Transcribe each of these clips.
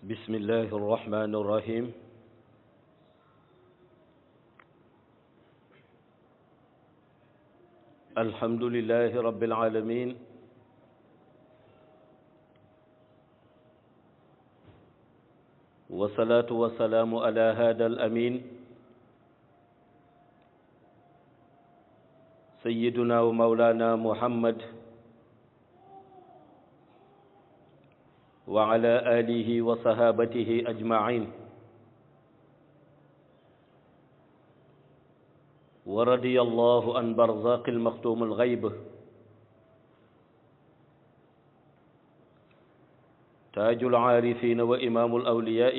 بسم الله الرحمن الرحيم الحمد لله رب العالمين والصلاة والسلام على هذا الأمين سيدنا ومولانا محمد وعلى آله وصحابته أجمعين ورضي الله عن برزاق المختوم الغيب تاج العارفين وإمام الأولياء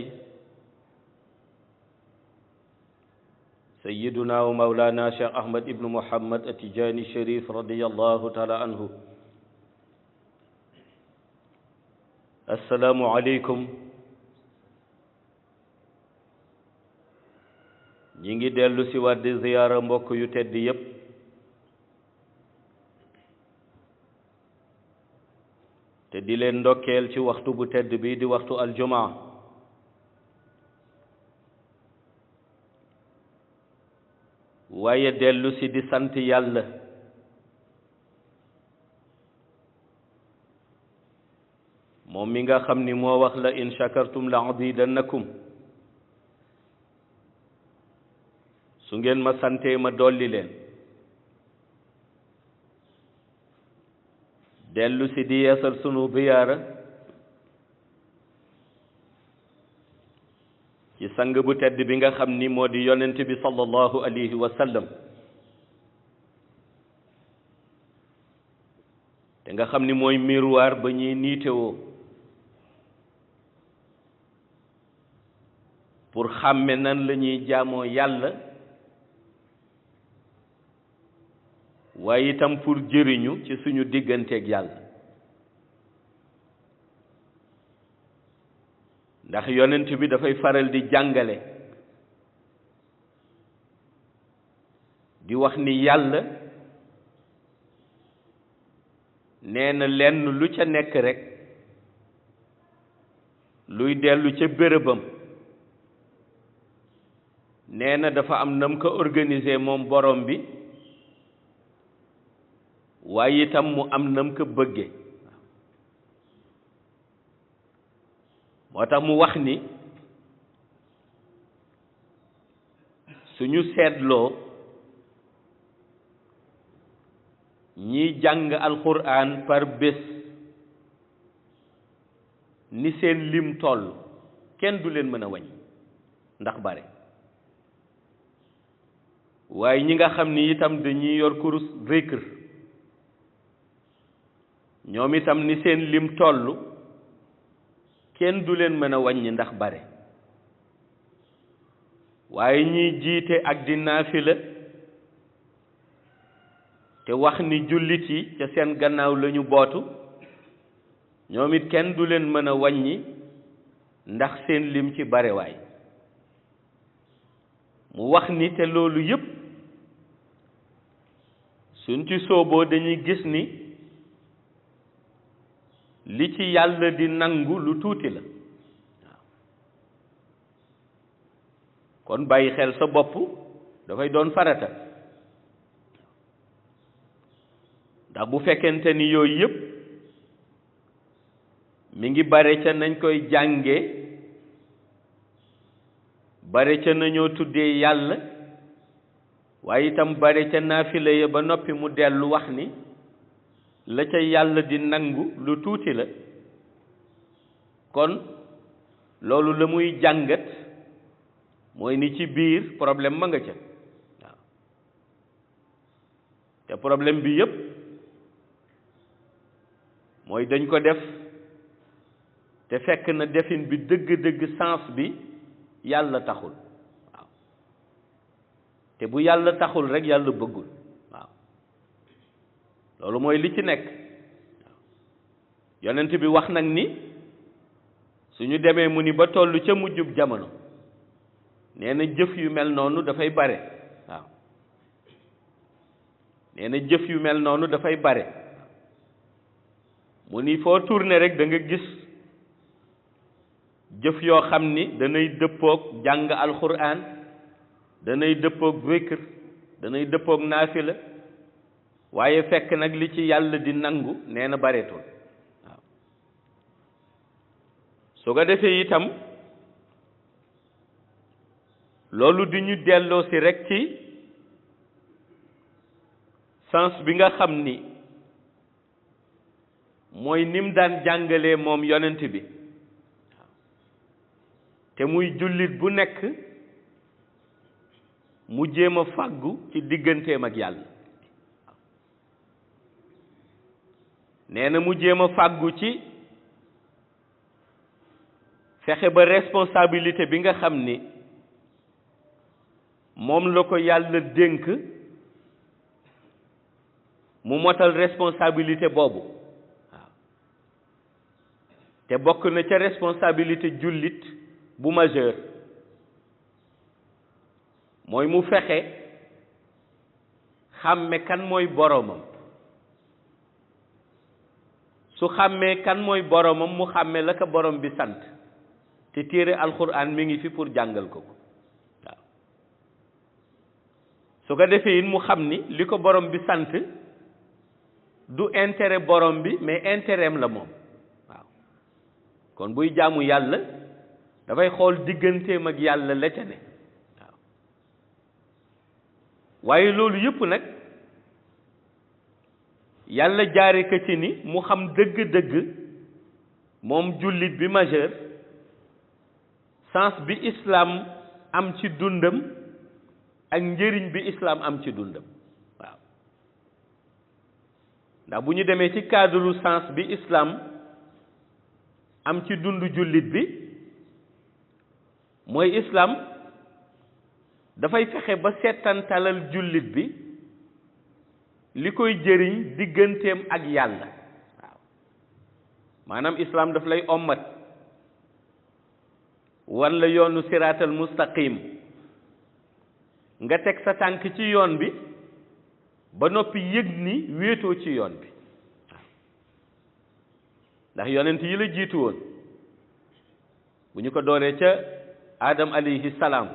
سيدنا ومولانا شيخ أحمد بن محمد التجاني الشريف رضي الله تعالى عنه. السلام عليكم. ñi ngi dellu si waat di ziyaara mbokk yu tedd yépp te di leen ndokkeel ci waxtu bu tedd bi di waxtu aljumaa waaye dellu si di sant yàlla moom mi nga xam ni moo wax la in shakartum la azidannakum su ngeen ma santee ma dolli leen dellu si di yeesal sunu ziyaara ci sang bu tedd bi nga xam ni moo di yonent bi sallallahu alayhi wa sallam te nga xam ni mooy miroir ba ñuy niitewoo pour xàmme nan la ñuy jaamoo yàlla waaye itam pour jëriñu ci suñu digganteeg yàlla ndax yonent bi dafay faral di jàngale di wax ni yàlla nee na lenn lu ca nekk rekk luy dellu ca bérébam nee na dafa am nam ko organiser moom borom bi waaye itam mu am nam ko bëgge moo tax mu wax ni suñu seetloo ñiy jàng alxuraan par bés ni seen lim toll kenn du leen mën a wàññi ndax bare waaye ñi nga xam ni itam dañuy yor kurus zikr ñoom itam ni seen lim toll kenn du leen mën a wàññi ndax bare waaye ñiy jiite ak di naafila te wax ni jullit yi ca seen gannaaw lañu bootu ñoom it kenn du leen mën a wàññi ndax seen lim ci bare waay mu wax ni te loolu yépp suñ ci sooboo dañuy gis ni li ci yàlla di nangu lu tuuti la waaw kon bàyyi xel sa bopp dafay doon farata ndax bu fekkente ni yooyu yépp mi ngi bare ca nañ koy jànge bare ca nañoo tuddee yàlla waaye itam bare ca naafila ya ba noppi mu dellu wax ni la ca yàlla di nangu lu tuuti la kon loolu la muy jàngat mooy ni ci biir problème ma nga ca waaw te problème bi yépp mooy dañ ko def te fekk na defin bi dëgg-dëgg sens bi yàlla taxul waaw te bu yàlla taxul rekk yàlla bëggul loolu mooy li ci nekk yonent bi wax nag ni suñu demee mu ni ba tollu ca mujjub jamono nee na jëf yu mel noonu dafay bare waaw nee na jëf yu mel noonu dafay bare mu ni foo tourné rek da nga gis jëf yoo xam ni danay dëppoog jàng alquran danay dëppoog zikr danay dëppoog naafila waaye fekk nag li ci yàlla di nangu nee na bareetul waaw su ko defee itam loolu di ñu delloo si rek ci sens bi nga xam ni mooy nim daan jàngalee moom yonent bi te muy jullit bu nekk mu jéem a fàggu ci digganteem ak yàlla nee na mu jéem a fàggu ci fexe ba responsabilité bi nga xam ni moom la ko yàlla dénk mu motal responsabilité boobu waaw te bokk na ca responsabilité jullit bu majeur mooy mu fexe xàmme kan mooy boroomam su xàmmee kan mooy boroomam mu xàmme la ko borom bi sant te téere alxuraan mi ngi fi pour jàngal ko waaw su ko defee it mu xam ni li ko borom bi sant du intérêt borom bi mais intérêt am la moom waaw kon buy jaamu yàlla dafay xool digganteem ak yàlla la ca ne waaw waaye loolu yëpp nag yàlla jaare ko ci ni mu xam dëgg-dëgg moom jullit bi majeur sens bi islam am ci dundam ak njëriñ bi islam am ci dundam waaw ndax bu ñu demee ci cadre sens bi islam am ci dundu jullit bi mooy islam dafay fexe ba seetantalal jullit bi li koy jëriñ digganteem ak yàlla waaw maanaam islam daf lay ommat wan la yoonu siraatal mustaqim nga teg sa tànk ci yoon bi ba noppi yëg ni wéetoo ci yoon bi waaw ndax yonent yi la jiitu woon bu ñu ko dooree ca Adam alayhi salaam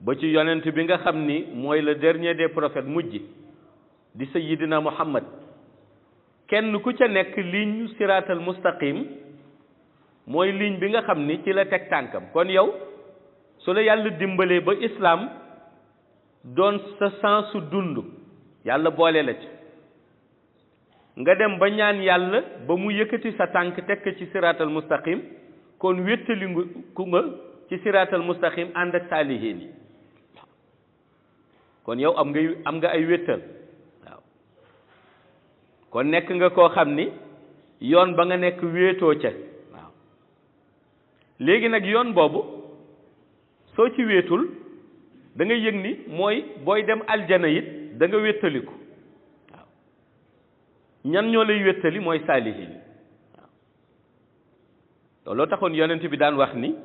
ba ci yonent bi nga xam ni mooy le dernier des prophètes mujj di sayyidina Muhammad kenn ku ca nekk ligne siraatal mustaqim mooy ligne bi nga xam ni ci la teg tànkam kon yow su la yàlla dimbalee ba islam doon sa sensu dund yàlla boole la ci nga dem ba ñaan yàlla ba mu yëkkati sa tànk teg ko ci siraatal mustaqim kon wéttali ku nga ci siraatal mustaqim ànd ak saalihiin yi kon yow am nga ay wéttal waaw kon nekk nga koo xam ni yoon ba nga nekk wéetoo ca waaw léegi nag yoon boobu soo ci wéetul da nga yëg ni mooy booy dem aljana it da nga wéttaliku waaw ñan ñoo lay wéttali mooy saalihiin waaw looloo taxoon yonent bi daan wax ni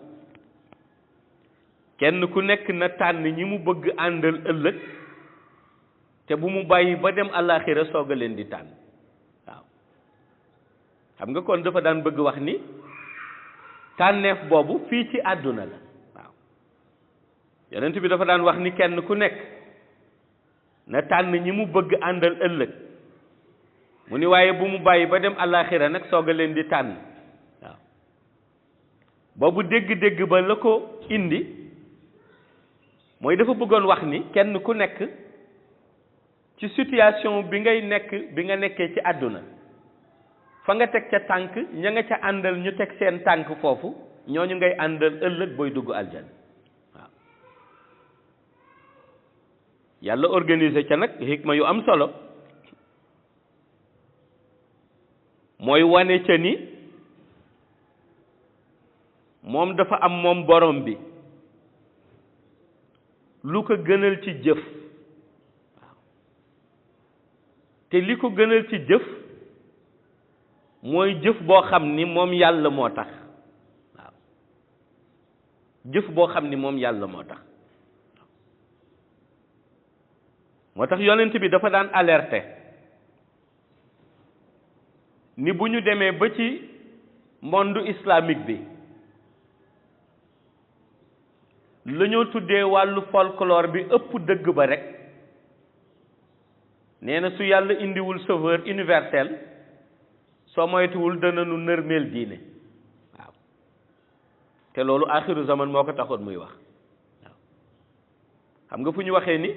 kenn ku nekk na tànn ñi mu bëgg àndal ëllëg te bu mu bàyyi ba dem àllaaxira soog a leen di tànn waaw xam nga kon dafa daan bëgg wax ni tànneef boobu fii ci àdduna la waaw yonent bi dafa daan wax ni kenn ku nekk na tànn ñi mu bëgg àndal ëllëg mu ni waaye bu mu bàyyi ba dem àllaaxira nag soog a leen di tànn waaw boobu dégg-dégg ba la ko indi mooy dafa bëggoon wax ni kenn ku nekk ci situation bi nga nekkee ci àdduna fa nga teg ca tànk ña nga ca àndal ñu teg seen tànk foofu ñooñu ngay àndal ëllëg booy dugg aljana waaw yàlla organiser ca nag hikma yu am solo mooy wane ca ni moom dafa am moom borom bi lu ko gënal ci jëf waaw te li ko gënal ci jëf mooy jëf boo xam ni moom yàlla moo tax waaw jëf boo xam ni moom yàlla moo tax moo tax yonent bi dafa daan alerter ni bu ñu demee ba ci monde islamique bi la ñoo tuddee wàllu folklore bi ëpp dëgg ba rek nee na su yàlla indiwul sauveur universel soo moytuwul dana nu nërmeel diine waaw te loolu axiru zaman moo ko taxoon muy wax waaw xam nga fu ñu waxee ni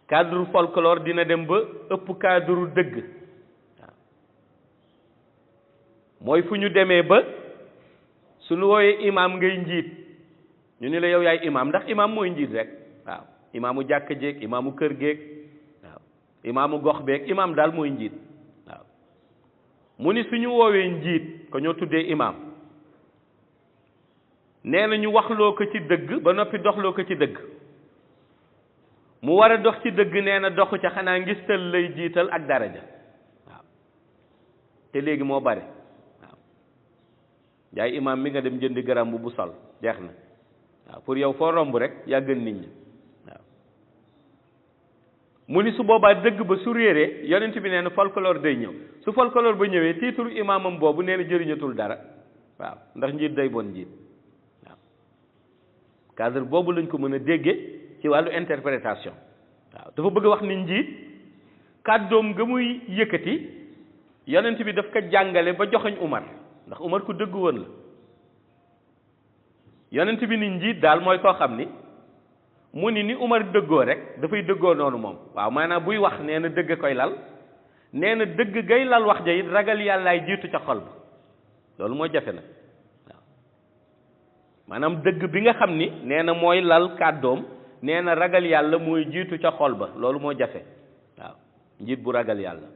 cadre folklore dina dem ba ëpp cadre dëgg waaw mooy fu ñu demee ba suñu wooyee imam ngay njiit ñu ni la yow yaay imam ndax imam mooy njiit rek waaw imaamu jàkk jéeg imaamu kër géeg waaw imaamu gox beeg imam daal mooy njiit waaw mu ni suñu woowee njiit ko ñoo tuddee imam nee na ñu waxloo ko ci dëgg ba noppi doxloo ko ci dëgg mu war a dox ci dëgg nee na doxu ca xanaa ngistal lay jiital ak daraja waaw te léegi moo bari waaw jaay imam mi nga dem jëndi garam bu sol jeex na waaw pour yow foo romb rek yaa gën nit ñi waaw mu ni su boobaa dëgg ba su réeree yonent bi nee na folklore day ñëw su folklore ba ñëwee titre imamam boobu nee na jëriñatul dara waaw ndax njiit day bon njiit waaw cadre boobu lañ ko mën a déggee ci wàllu interprétation waaw dafa bëgg a wax ni njiit kàddoom nga muy yëkkati yonent bi daf ko jàngale ba joxoñ Umar ndax Umar ku dëgg woon la yonent bi ni njiit daal mooy koo xam ni mu ni Umar dëggoo rek dafay dëggoo noonu moom waaw maanaam buy wax nee na dëgg koy lal nee na dëgg gay lal wax ja it ragal yàllaay jiitu ca xol ba loolu moo jafe nag waaw maanaam dëgg bi nga xam ni nee na mooy lal kàddoom nee na ragal yàlla mooy jiitu ca xol ba loolu moo jafe waaw njiit bu ragal yàlla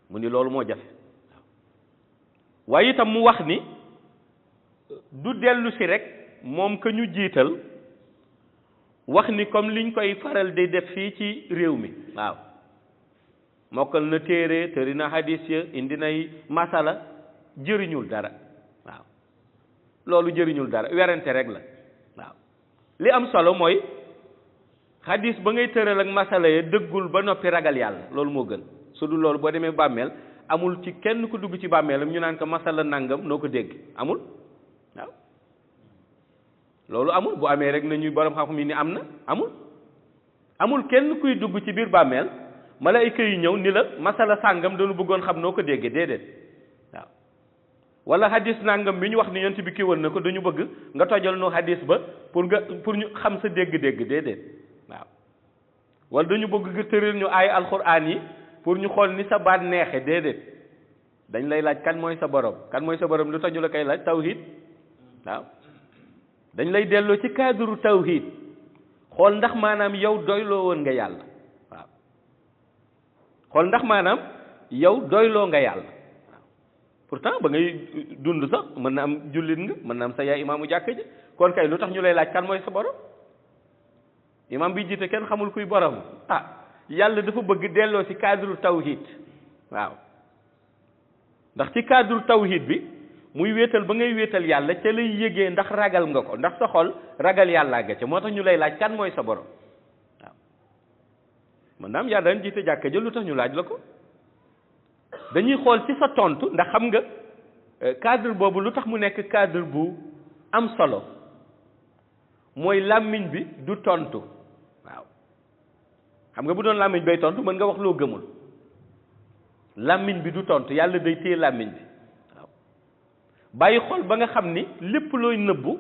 mu ni loolu moo jafe waaw waaye itam mu wax ni du dellu si rek moom ka ñu jiital wax ni comme liñ koy faral di def fii ci réew mi waaw mokkal na téere tëri na hadis ya indi nay masala jëriñul dara waaw loolu jëriñul dara werante rek la waaw li am solo mooy hadis ba ngay tëral ak masala ya dëggul ba noppi ragal yàlla loolu moo gën su dul loolu boo demee bàmmeel amul ci kenn ku dugg ci bàmmeelam ñu naan ko masala nangam noo ko dégg amul waaw loolu amul bu amee rek nañuy borom xam-xam yi ni am na amul kenn kuy dugg ci biir bàmmeel malaayika yi ñëw ni la masala sàngam dañu bëggoon xam noo ko déggee déedéet waaw wala hadis nangam bi ñu wax ni yonent bi kii woon na ko dañu bëgg nga tojal nu hadis ba pour ñu xam sa dégg-dégg déedéet waaw wala dañu bëgg nga tëral ñu ay alxuraan yi pour ñu xool ni sa baat neexe déedéet dañ lay laaj kan mooy sa borom lu tax ñu la koy laaj tawhid waaw dañ lay delloo ci cadre tawhid xool ndax maanaam yow doyloo woon nga yàlla waaw xool ndax maanaam yow doyloo nga yàlla waaw pourtant ba ngay dund sax mën na am jullit nga mën na am sa yaay imaamu jàkk ji kon kay lu tax ñu lay laaj kan mooy sa borom imaam bi jiite kenn xamul kuy borom yàlla dafa bëgg delloo ci cadre tawhid waaw ndax ci cadre tawhid bi muy wéetal ba ngay wéetal yàlla ca lay yëgee ndax ragal nga ko ndax sa xol ragal yàllaa nga ca moo tax ñu lay laaj kan mooy sa borom waaw man naam yaa daan jiite jàkka ja lu tax ñu laaj la ko dañuy xool ci sa tontu ndax xam nga cadre boobu lu tax mu nekk cadre bu am solo mooy làmmiñ bi du tontu waaw xam nga bu doon làmmiñ bay tontu mën nga wax loo gëmul làmmiñ bi du tontu yàlla day téye làmmiñ bi bàyyi xol ba nga xam ni lépp looy nëbbu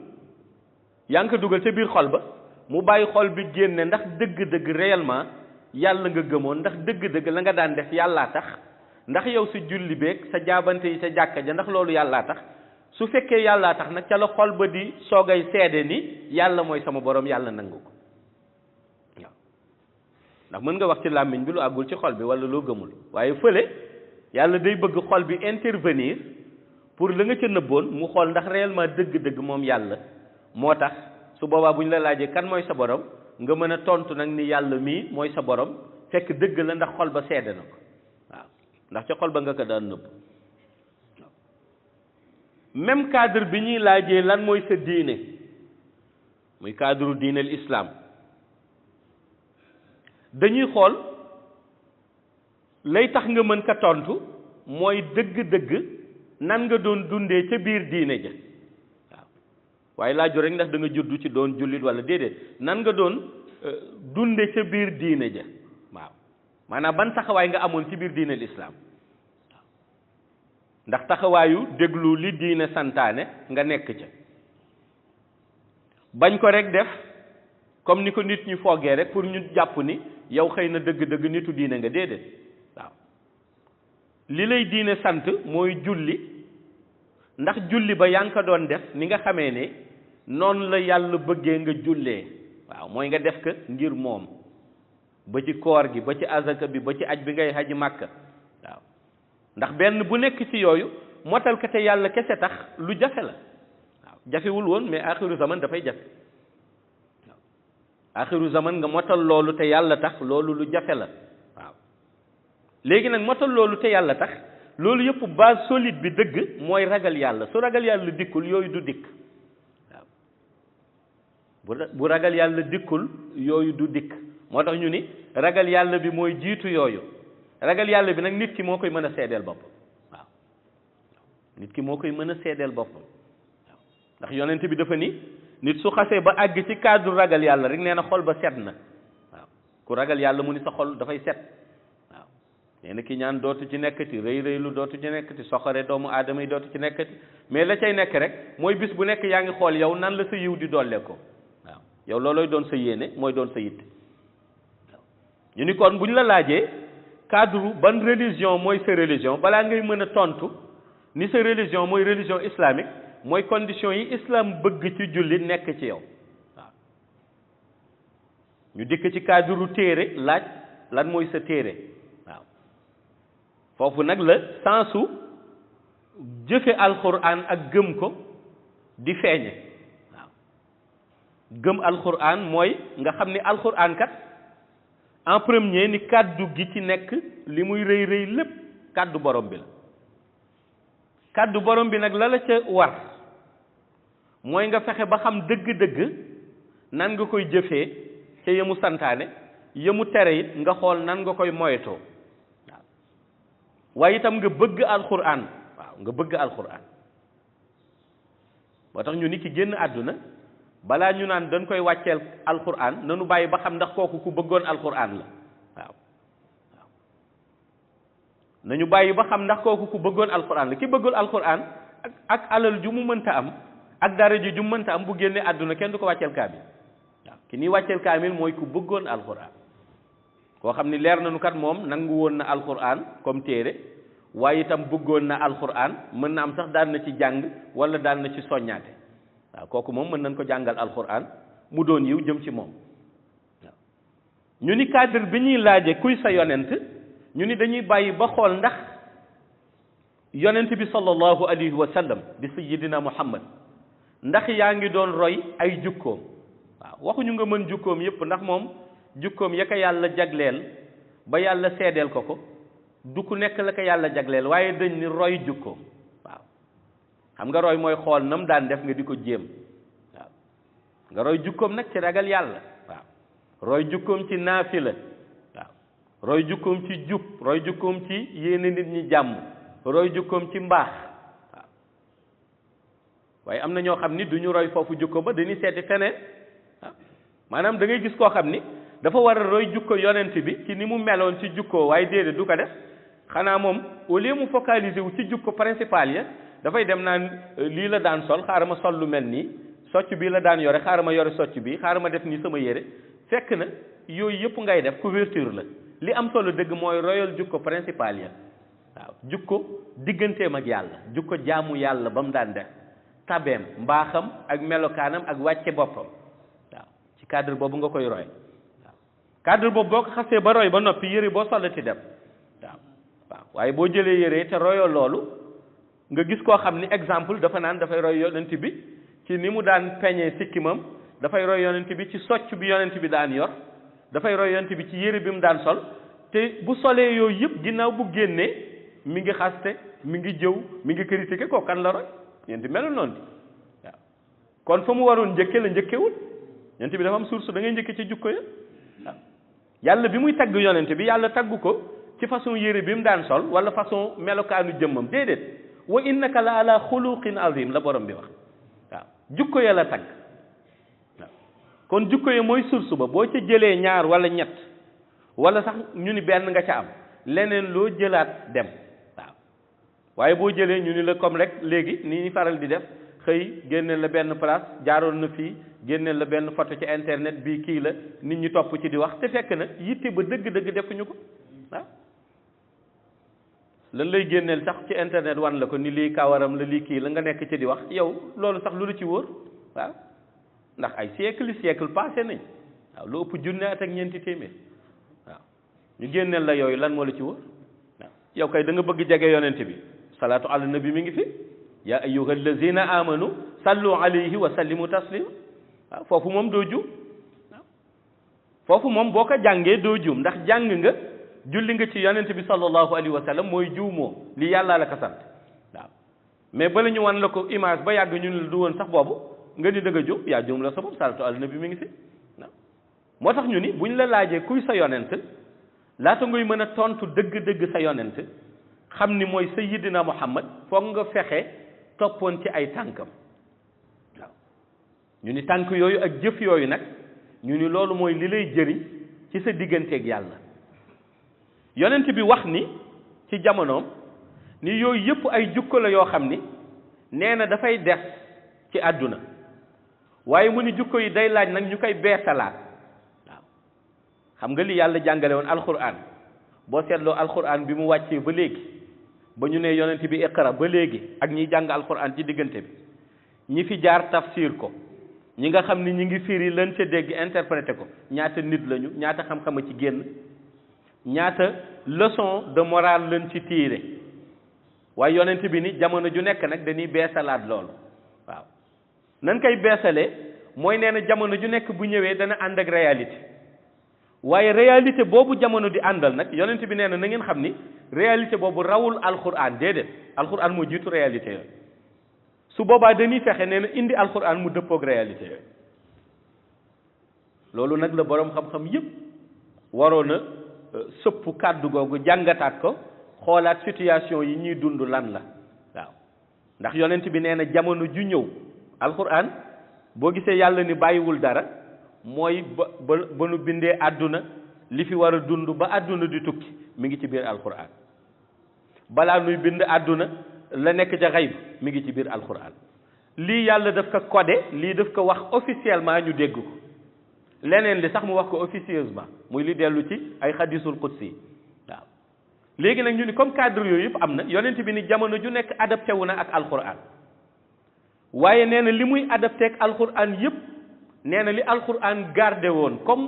yaa ngi ko dugal ca biir xol ba mu bàyyi xol bi génne ndax dëgg-dëgg réellement yàlla nga gëmoon ndax dëgg-dëgg la nga daan def yàllaa tax ndax yow si julli beeg sa jaabante yi sa jàkka ja ndax loolu yàllaa tax su fekkee yàllaa tax nag ca la xol ba di soogay seede ni yàlla mooy sama borom yàlla nangu ko waaw ndax mën nga wax ci làmmiñ bi lu àggul ci xol bi wala loo gëmul waaye fële yàlla day bëgg xol bi intervenir pour la nga ca nëbboon mu xool ndax réellement dëgg-dëgg moom yàlla moo tax su boobaa bu ñu la laajee kan mooy sa borom nga mën a tontu nag ni yàlla mii mooy sa borom fekk dëgg la ndax xol ba seede na ko waaw ndax ca xol ba nga ko daan nëbb même cadre bi ñuy laajee lan mooy sa diine muy cadre diine l'islam dañuy xool lay tax nga mën ka tontu mooy dëgg-dëgg nan nga doon dundee ca biir diine ja waaw waaye laaju rek ndax da nga juddu ci doon jullit wala déedéet nan nga doon dunde ca biir diine ja waaw maanaam ban taxawaay nga amoon ci biir diine l'islam ndax taxawaayu déglu li diine santaane nga nekk ca bañ ko rek def comme ni ko nit ñi foogee rek pour ñu jàpp ni yow xëy na dëgg-dëgg nitu diine nga déedéet waaw li lay diine sant mooy julli ndax julli ba yaa ngi ko doon def ni nga xamee ne noonu la yàlla bëggee nga jullee waaw mooy nga def ko ngir moom ba ci koor gi ba ci azaka bi ba ci aj bi ngay haji màkka waaw ndax benn bu nekk ci yooyu motal ko te yàlla kese tax lu jafe la waaw jafewul woon mais axiru zaman dafay jafe waaw axiru zaman nga motal loolu te yàlla tax loolu lu jafe la waaw léegi nag motal loolu te yàlla tax loolu yëpp base solide bi dëgg mooy ragal yàlla su ragal yàlla dikkul yooyu du dikk waaw bu ragal yàlla dikkul yooyu du dikk moo tax ñu ni ragal yàlla bi mooy jiitu yooyu ragal yàlla bi nag nit ki moo koy mën a seedeel boppam waaw nit ki moo koy mën a seedeel boppam waaw ndax yonent bi dafa ni nit su xasee ba àgg ci cadre ragal yàlla rek nee na xol ba set na waaw ku ragal yàlla mu ni sa xol dafay set waaw nee na ki ñaan dootu ci nekkati rëy rëylu dootu ci nekkati soxore doomu aadama yi dootu ci nekkati mais la cay nekk rek mooy bis bu nekk yaa ngi xool yow nan la sa yiw di dolle ko waaw yow loolooy doon sa yéene mooy doon sa yitte waaw ñu ni kon bu ñu la laajee cadre ban religion mooy sa religion balaa ngay mën a tontu ni sa religion mooy religion islamique mooy condition yi islam bëgg ci julli nekk ci yow waaw ñu dikk ci cadre téere laaj lan mooy sa téere waaw foofu nag la sensu jëfe alquran ak gëm ko di feeñe waaw gëm alquran mooy nga xam ni alquran kat en premier ni kàddu gi ci nekk li muy rëy rëy lépp kàddu borom bi la kàddu borom bi nag la la ca war mooy nga fexe ba xam dëgg-dëgg nan nga koy jëfee ca yemu santaane yemu tere it nga xool nan nga koy moytoo waaw waaye itam nga bëgg alquran waaw nga bëgg alquran moo tax ñu ni ki génn àdduna balaa ñu naan dañ koy wàcceel alquran nanu bàyyi ba xam ndax kooku ku bëggoon alquran la waaw waaw nañu bàyyi ba xam ndax kooku ku bëggoon alquran la ki bëggul alquran ak alal ju mu mënta am ak dara ji ju mu mënta am bu génnee àdduna kenn du ko wàcceel kaamil waaw ki ñuy wàcceel kaamil mooy ku bëggoon alquran koo xam ni leer nañu kat moom nangu woon na alquran comme téere waaye itam bëggoon na alquran mën na am sax daan na ci jàng wala daan na ci soññaate waaw kooku moom mën nañ ko jàngal alquran mu doon yiw jëm ci moom waaw ñu ni cadre bi ñuy laaje kuy sa yonent ñu ni dañuy bàyyi ba xool ndax yonent bi sallallahu alayhi wa sallam di sayyidina muhammad ndax yaa ngi doon roy ay jukkoom waaw waxuñu nga mën jukkoom yépp ndax moom jukkoom ya ko yàlla jagleel ba yàlla seedeel ko du ku nekk la ko yàlla jagleel waaye dañ ni roy jukkoom waaw xam nga roy mooy xool nam daan def nga di ko jéem waaw nga roy jukkoom nag ci ragal yàlla waaw roy jukkoom ci naafila waaw roy jukkoom ci jub roy jukkoom ci yéene nit ñi jàmm roy jukkoom ci mbaax waaw waaye am na ñoo xam ni du ñu roy foofu jukko ba dañuy seeti feneen waaw maanaam da ngay gis koo xam ni dafa war a roy jukko yonent bi ci ni mu meloon ci jukkoo waaye déedéet du ko def xanaa moom au lieu mu focaliser wu ci jukko principal ya dafay dem naan lii la daan sol xaaral ma sol lu mel nii socc bii la daan yore xaaral ma yore socc bi xaaral ma def nii sama yére fekk na yooyu yëpp ngay def couverture la li am solo dëgg mooy royal jukko principal ya waaw jukko digganteem ak yàlla jukko jaamu yàlla ba mu daan def tabeem mbaaxam ak melokaanam ak wàcce boppam waaw ci cadre boobu nga koy roy waaw cadre boobu boo ko xasee ba roy ba noppi yëre boo solati dem waaw waaw waaye boo jëlee yëre te royoo loolu nga gis koo xam ni exemple dafa naan dafay roy yonent bi ci ni mu daan peñee sikkimam dafay roy yonent bi ci socc bi yonent bi daan yor dafay roy yonent bi ci yére bi mu daan sol te bu solee yooyu yëpp ginnaaw bu génnee mi ngi xaste mi ngi jëw mi ngi critiqué kooku kan la roy yonent bi melul noonu di waaw kon fa mu waroon njëkke la njëkkewul yonent bi dafa am source da ngay njëkke ci jukko ya waaw yàlla bi muy tagg yonent bi yàlla tagg ko ci façon yére bi mu daan sol wala façon melokaanu jëmmam déedéet wa innaka la ala xuluqin azim la borom bi wax waaw jukko ya la tagg waaw kon jukko ya mooy source ba boo ca jëlee ñaar wala ñett wala sax ñu ni benn nga ca am leneen loo jëlaat dem waaw waaye boo jëlee ñu ni la comme rek léegi ni ñu faral di def xëy génneel la benn place jaaroon na fii génneel la benn photo ci internet bii kii la nit ñi topp ci di wax te fekk na yitte ba dëgg-dëgg defuñu ko waaw lan lay génneel sax ci internet wan la ko ni lii kawaram la lii kii la nga nekk ci di wax yow loolu sax lu la ci wóor waaw ndax ay siècle passé nañ waaw lu ëpp junne at ak ñeenti téeméer waaw ñu génneel la yooyu lan moo la ci wóor waaw yow kay da nga bëgg jege yonent bi salaatu ala nabi mi ngi fi yaa ayyuha allazina amanu sallu alayhi wa sallimu taslima waaw foofu moom doo juum waaw foofu moom boo ko jàngee doo juum ndax jàng nga julli nga ci yonent bi sallallahu alayhi wa sallam mooy juumoo li yàlla la ko sant waaw mais bala ñu wan la ko image ba yàgg ñu ne la du woon sax boobu nga ni da nga juum yaa juum la sa bopp salaatu ala nabi mi ngi fi waaw moo tax ñu ni buñ la laajee kuy sa yonent laata ngay mën a tontu dëgg-dëgg sa yonent xam ni mooy sayyidina Muhammad foog nga fexe toppoon ci ay tànkam waaw ñu ni tànk yooyu ak jëf yooyu nag ñu ni loolu mooy li lay jëriñ ci sa digganteeg yàlla yonent bi wax ni ci jamonoom ni yooyu yëpp ay jukko la yoo xam ni nee na dafay des ci àdduna waaye mu ni jukko yi day laaj nag ñu koy beesalaat waaw xam nga li yàlla jàngale woon alquran boo seetloo alquran bi mu wàccee ba léegi ba ñu ne yonent bi iqra ba léegi ak ñiy jàng alquran ci diggante bi ñi fi jaar tafsir ko ñi nga xam ni ñi ngi firi lan ca dégg interprété ko ñaata nit lañu ñaata xam-xama ci génn ñaata leçon de morale lañ ci tiire waaye yonent bi ni jamono ju nekk nag dañuy beesalaat loolu waaw nan koy beesalee mooy nee na jamono ju nekk bu ñëwee dana ànd ak réalité waaye réalité boobu jamono di àndal nag yonent bi nee na na ngeen xam ni réalité boobu rawul alquran déedéet alquran moo jiitu réalité yooyu su boobaa dañuy fexe nee na indi alquran mu dëppoog réalité yooyu loolu nag la boroom xam-xam yépp waroon a sëpp kàddu googu jàngataat ko xoolaat situation yi ñuy dund lan la waaw ndax yonent bi nee na jamono ju ñëw alquran boo gisee yàlla ni bàyyiwul dara mooy ba nu bindee àdduna li fi war a dund ba àdduna di tukki mi ngi ci biir alquran balaa nuy bind àdduna la nekk ca xayb mi ngi ci biir alquran lii yàlla daf ko codé lii daf ko wax officiellement ñu dégg ko leneen li sax mu wax ko officieusement muy li dellu ci ay xadisul qudsi waaw léegi nag ñu ni comme cadre yooyu yëpp am na yonent bi ni jamono ju nekk adapté wu na ak alquran waaye nee na li muy adapté ak alquran yëpp nee na li alquran gardé woon comme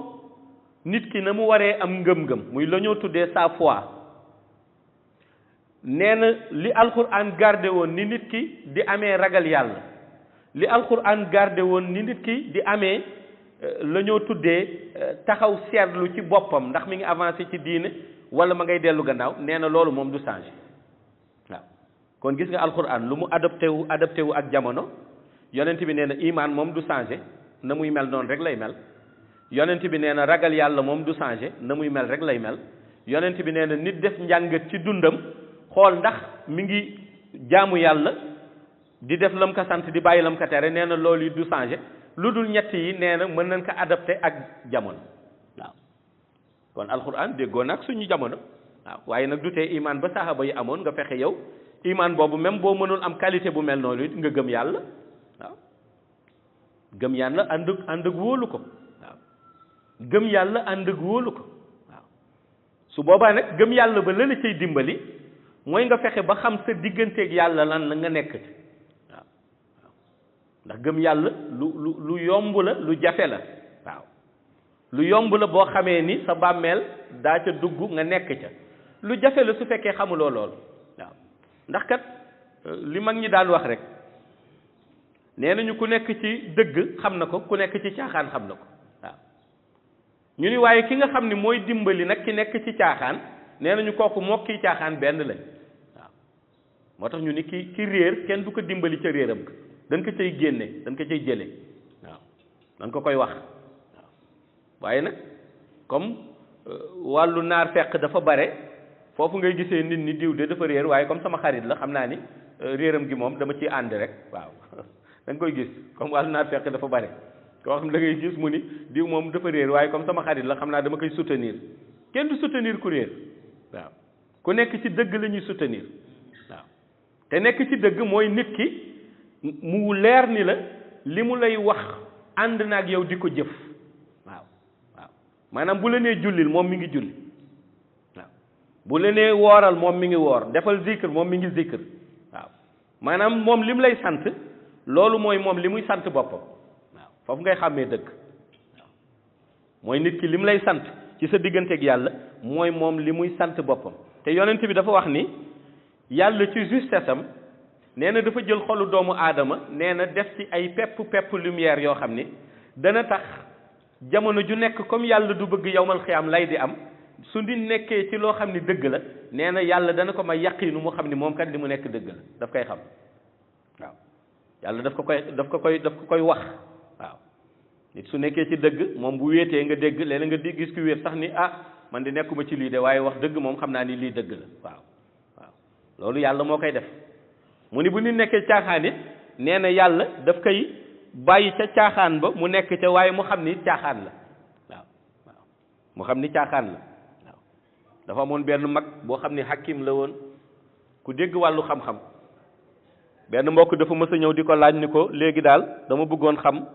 nit ki na mu waree am ngëm-ngëm muy la ñoo tuddee sa foi nee na li alquran gardé woon ni nit ki di amee ragal yàlla li alquran gardé woon ni nit ki di amee la ñoo tuddee taxaw seetlu ci boppam ndax mi ngi avancé ci diine wala ma ngay dellu gannaaw nee na loolu moom du changé waaw kon gis nga alquran lu mu adapté wu ak jamono yonent bi nee na iman moom du changé na muy mel noonu rek lay mel yonent bi nee na ragal yàlla moom du changé na muy mel rek lay mel yonent bi nee na nit def njàngat ci dundam xool ndax mi ngi jaamu yàlla di def lam ko sant di bàyyi lam ko tere nee na loolu yi du changé lu dul ñett yi nee na mën nañ ko adapté ak jamono waaw kon alquran déggoo nag suñu jamono waaw waaye nag du tee iman ba saxaaba yi amoon nga fexe yow iman boobu même boo mënul am qualité bu mel noonu it nga gëm yàlla waaw gëm yàlla ànd ak wóolu ko waaw gëm yàlla ànd ak wóolu ko waaw su boobaa nag gëm yàlla ba la la cay dimbali mooy nga fexe ba xam sa digganteeg yàlla lan la nga nekk ci waaw waaw ndax gëm yàlla lu yomb la lu jafe la waaw lu yomb la boo xamee ni sa bàmmeel daa ca dugg nga nekk ca lu jafe la su fekkee xamuloo loolu waaw ndax kat li mag ñi daan wax rek nee nañu ku nekk ci dëgg xam na ko ku nekk ci caaxaan xam na ko waaw ñu ni waaye ki nga xam ni mooy dimbali nag ki nekk ci caaxaan nee nañu kooku moo kii caaxaan benn lañ waaw moo tax ñu ni ki réer kenn du ko dimbali ca réeram ka dañ ko cay génne dañ ko cay jële waaw dañ ko koy wax waaw waaye nag comme wàllu naar fekk dafa bare foofu ngay gisee nit ñi diw de dafa réer waaye comme sama xarit la xam naa ni réeram gi moom dama ciy ànd rek waaw da nga koy gis comme wàllu naa fekk dafa bare koo xam da ngay gis mu ni diw moom dafa réer waaye comme sama xarit la xam naa dama koy soutenir kenn du soutenir ku réer waaw ku nekk ci dëgg la ñuy soutenir waaw te nekk ci dëgg mooy nit ki mu leer ni la li mu lay wax ànd na ak yow di ko jëf waaw waaw maanaam bu la nee jullil moom mi ngi julli waaw bu la nee wooral moom mi ngi woor defal zikr moom mi ngi zikr waaw maanaam moom li mu lay sant loolu mooy moom li muy sant boppam waaw foofu ngay xàmmee dëgg waaw mooy nit ki li mu lay sant ci sa digganteeg yàlla mooy moom li muy sant boppam te yonent bi dafa wax ni yàlla ci justesse am nee na dafa jël xolu doomu aadama nee na def ci ay pepp lumière yoo xam ni dana tax jamono ju nekk comme yàlla du bëgg yowmal xiyaam lay di am su di nekkee ci loo xam ni dëgg la nee na yàlla dana ko may yaqiinu mu xam ni moom kat li mu nekk dëgg la daf koy xam waaw yàlla daf ko koy wax waaw nit su nekkee ci dëgg moom bu wéetee nga dégg léeg-léeg nga di gis ku wéet sax ni ah man di nekkuma ci lii de waaye wax dëgg moom xam naa ni lii dëgg la waaw waaw loolu yàlla moo koy def mu ni bu nit nekkee caaxaan it nee na yàlla daf koy bàyyi ca caaxaan ba mu nekk ca waaye mu xam ni caaxaan la waaw waaw mu xam ni caaxaan la waaw dafa amoon benn mag boo xam ni hakim la woon ku dégg wàllu xam-xam benn mbokk dafa mës a ñëw di ko laaj ni ko léegi daal dama bëggoon xam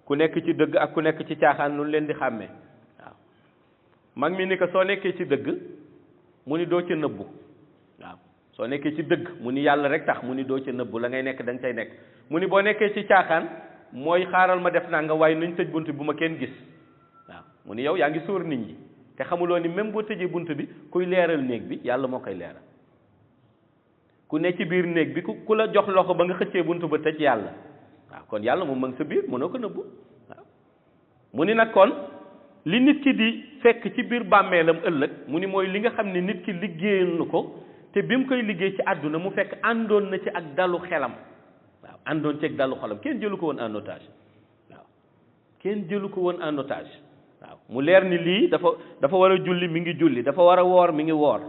ku nekk ci dëgg ak ku nekk ci caaxaan lu leen di xàmmee waaw mag mi ni ko soo nekkee ci dëgg mu ni doo ca nëbbu waaw soo nekkee ci dëgg mu ni yàlla rek tax mu ni doo ca nëbbu la ngay nekk da nga cay nekk mu ni boo nekkee ci caaxaan mooy xaaral ma def naa nga waaye nuñ tëj bunt bi bu ma kenn gis waaw mu ni yow yaa ngi sóor nit ñi te xamuloo ni même boo tëjee bunt bi kuy leeral néeg bi yàlla moo koy leeral ku ne ci biir néeg bi ku la jox loxo ba nga xëccee bunt ba tëj yàlla waaw kon yàlla moom ma ngi sa biir mënoo ko nëbbu waaw mu ni nag kon li nit ki di fekk ci biir bàmmeelam ëllëg mu ni mooy li nga xam ne nit ki liggéeyal na ko te bi mu koy liggéey ci àdduna mu fekk àndoon na ci ak dalu xelam waaw àndoon ci ak dalu xelam kenn jëlu ko woon en otage waaw kenn jëlu ko woon en otage waaw mu leer ni lii dafa war a julli mi ngi julli dafa war a woor mi ngi woor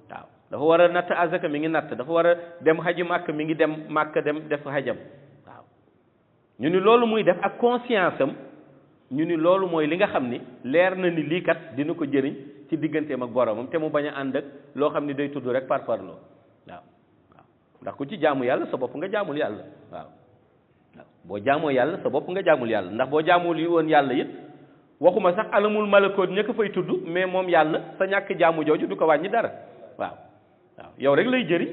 waaw dafa war a natt azaka mi ngi natt dafa war a dem xaji màkk mi ngi dem màkk dem def xajam waaw ñu ni loolu muy def ak conscience am ñu ni loolu mooy li nga xam ni leer na ni lii kat dina ko jëriñ ci digganteem ak boromam te mu bañ a ànd ak loo xam ni day tudd rek par parloo waaw waaw ndax ku ci jaamu yàlla sa bopp nga jaamul yàlla waaw waaw boo jaamoo yàlla sa bopp nga jaamul yàlla ndax boo jaamul yi woon yàlla it waxuma sax alamul malakoot ña ko fay tudd mais moom yàlla sa ñàkk jaamu jooju du ko wàññi dara waaw waaw yow rek lay jëriñ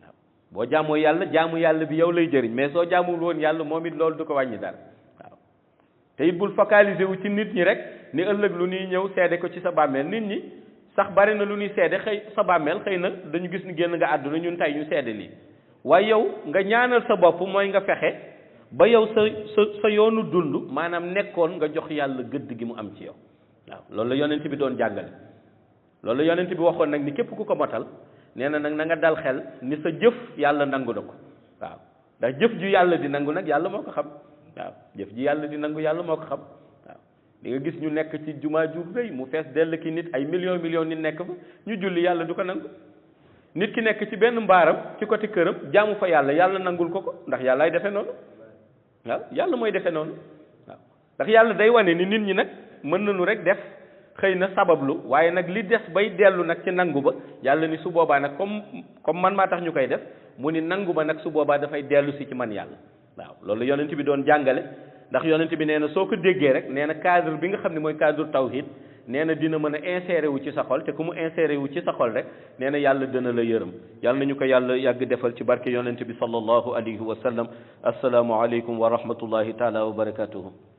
waaw boo jaamoo yàlla jaamu yàlla bi yow lay jëriñ mais soo jaamul woon yàlla moom it loolu du ko wàññi dara waaw te it bul focaliser wu ci nit ñi rek ni ëllëg lu ñuy ñëw seede ko ci sa bàmmeel nit ñi sax bari na lu ñuy seede xëy sa bàmmeel xëy na dañu gis ni génn nga àdduna ñun tey ñu seede lii waaye yow nga ñaanal sa bopp mooy nga fexe ba yow sa yoonu dund maanaam nekkoon nga jox yàlla gëdd gi mu am ci yow waaw loolu la yonent bi doon jàngale loolu la yonent bi waxoon nag ni képp ku ko motal nee na nag na nga dal xel ni sa jëf yàlla nangu na ko waaw ndax jëf ju yàlla di nangu nag yàlla moo ko xam waaw jëf ji yàlla di nangu yàlla moo ko xam waaw di nga gis ñu nekk ci jumaa ju rëy mu fees dell ki nit ay millions nit nekk fa ñu julli yàlla du ko nangu nit ki nekk ci benn mbaaram ci côté këram jaamu fa yàlla nangul ko ndax yàllaay defee noonu waaw yàlla mooy defee noonu waaw ndax yàlla day wane ni nit ñi nag mën nañu rek def xëy na sabablu waaye nag li des bay dellu nag ci nangu ba yàlla ni su boobaa nag comme man maa tax ñu koy def mu ni nangu ba nag su boobaa dafay dellu si ci man yàlla waaw loolu yonent bi doon jàngale ndax yonent bi nee na soo ko déggee rek nee na cadre bi nga xam ne mooy cadre tawhid nee na dina mën a insérer wu ci sa xol te ku mu insérer wu ci sa xol rek nee na yàlla dana la yërëm yàlla nañu ko yàlla yàgg defal ci barke yonent bi sallallahu alayhi wa sallam assalaamu aleykum wa rahmatullahi taala wa barakatuhu